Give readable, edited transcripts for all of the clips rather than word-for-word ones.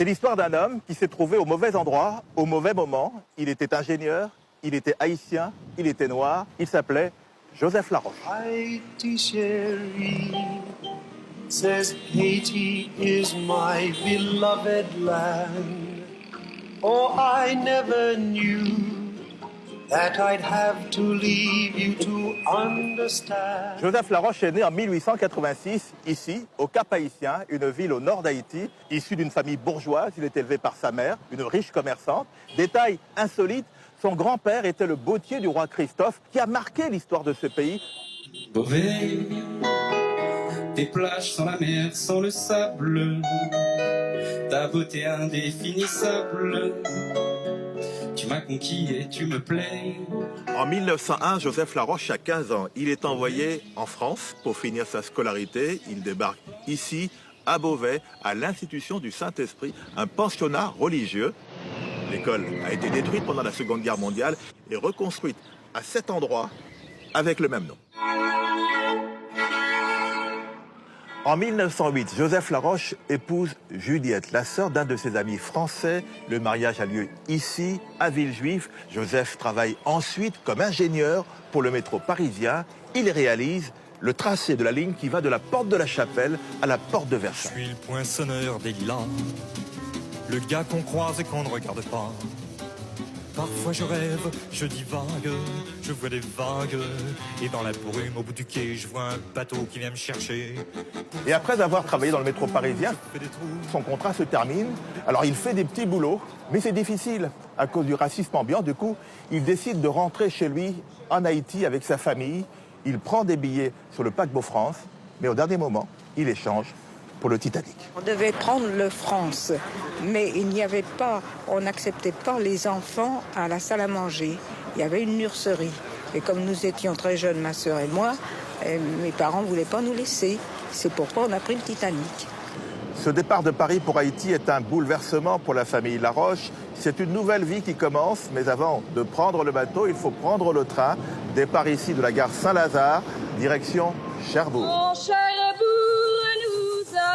C'est l'histoire d'un homme qui s'est trouvé au mauvais endroit, au mauvais moment. Il était ingénieur, il était haïtien, il était noir. Il s'appelait Joseph Laroche. Haiti chérie says Haiti is my beloved land. Oh, I never knew that I'd have to leave you to understand. Joseph Laroche est né en 1886, ici, au Cap-Haïtien, une ville au nord d'Haïti. Issu d'une famille bourgeoise, il est élevé par sa mère, une riche commerçante. Détail insolite, son grand-père était le bottier du roi Christophe, qui a marqué l'histoire de ce pays. Beauvais, tes plages sans la mer, sans le sable, ta beauté indéfinissable. Tu m'as conquis et tu me plais. En 1901, Joseph Laroche a 15 ans. Il est envoyé en France pour finir sa scolarité. Il débarque ici, à Beauvais, à l'Institution du Saint-Esprit, un pensionnat religieux. L'école a été détruite pendant la Seconde Guerre mondiale et reconstruite à cet endroit avec le même nom. En 1908, Joseph Laroche épouse Juliette, la sœur d'un de ses amis français. Le mariage a lieu ici, à Villejuif. Joseph travaille ensuite comme ingénieur pour le métro parisien. Il réalise le tracé de la ligne qui va de la porte de la Chapelle à la porte de Versailles. Je suis le poinçonneur des lilas, le gars qu'on croise et qu'on ne regarde pas. Parfois je rêve, je divague, je vois des vagues, et dans la brume au bout du quai, je vois un bateau qui vient me chercher. Et après avoir travaillé dans le métro parisien, son contrat se termine. Alors il fait des petits boulots, mais c'est difficile à cause du racisme ambiant. Du coup, il décide de rentrer chez lui en Haïti avec sa famille. Il prend des billets sur le paquebot France, mais au dernier moment, il échange pour le Titanic. On devait prendre le France, mais il n'y avait pas, on n'acceptait pas les enfants à la salle à manger. Il y avait une nurserie. Et comme nous étions très jeunes, ma sœur et moi, mes parents ne voulaient pas nous laisser. C'est pourquoi on a pris le Titanic. Ce départ de Paris pour Haïti est un bouleversement pour la famille Laroche. C'est une nouvelle vie qui commence, mais avant de prendre le bateau, il faut prendre le train. Départ ici de la gare Saint-Lazare, direction Cherbourg.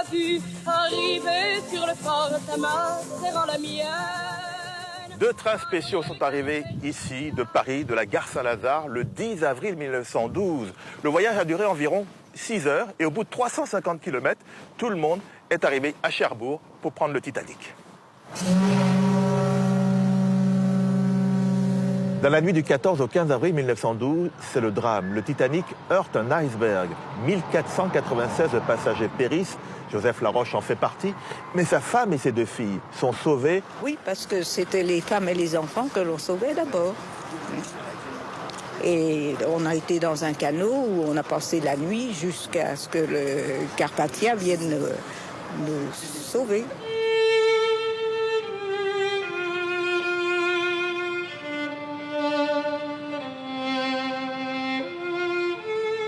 Vu arriver sur le port de ta main, serrant la mienne. Deux trains spéciaux sont arrivés ici, de Paris, de la gare Saint-Lazare, le 10 avril 1912. Le voyage a duré environ 6 heures et au bout de 350 km, tout le monde est arrivé à Cherbourg pour prendre le Titanic. Dans la nuit du 14 au 15 avril 1912, c'est le drame. Le Titanic heurte un iceberg. 1496 passagers périssent. Joseph Laroche en fait partie. Mais sa femme et ses deux filles sont sauvées. Oui, parce que c'était les femmes et les enfants que l'on sauvait d'abord. Et on a été dans un canot où on a passé la nuit jusqu'à ce que le Carpathia vienne nous sauver.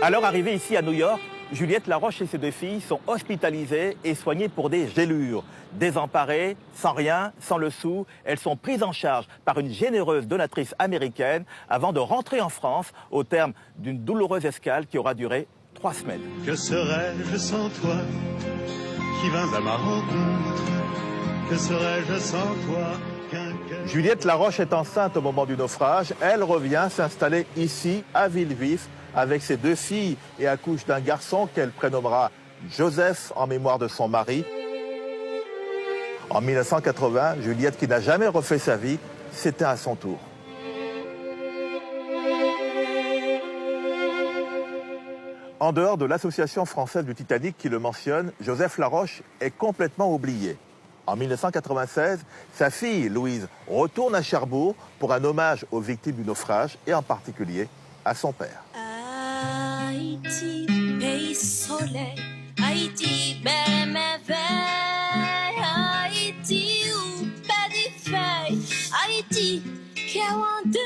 Alors arrivée ici à New York, Juliette Laroche et ses deux filles sont hospitalisées et soignées pour des gélures. Désemparées, sans rien, sans le sou, elles sont prises en charge par une généreuse donatrice américaine avant de rentrer en France au terme d'une douloureuse escale qui aura duré 3 semaines. Que serais-je sans toi qui vins à ma rencontre? Que serais-je sans toi qu'un cœur... Juliette Laroche est enceinte au moment du naufrage. Elle revient s'installer ici, à Villejuif, avec ses deux filles et accouche d'un garçon qu'elle prénommera Joseph en mémoire de son mari. En 1980, Juliette, qui n'a jamais refait sa vie, s'éteint à son tour. En dehors de l'Association française du Titanic qui le mentionne, Joseph Laroche est complètement oublié. En 1996, sa fille, Louise, retourne à Cherbourg pour un hommage aux victimes du naufrage et en particulier à son père. Haïti, pays soleil, Haïti, belle merveille, Haïti, où pas des feuilles, Haïti, 42.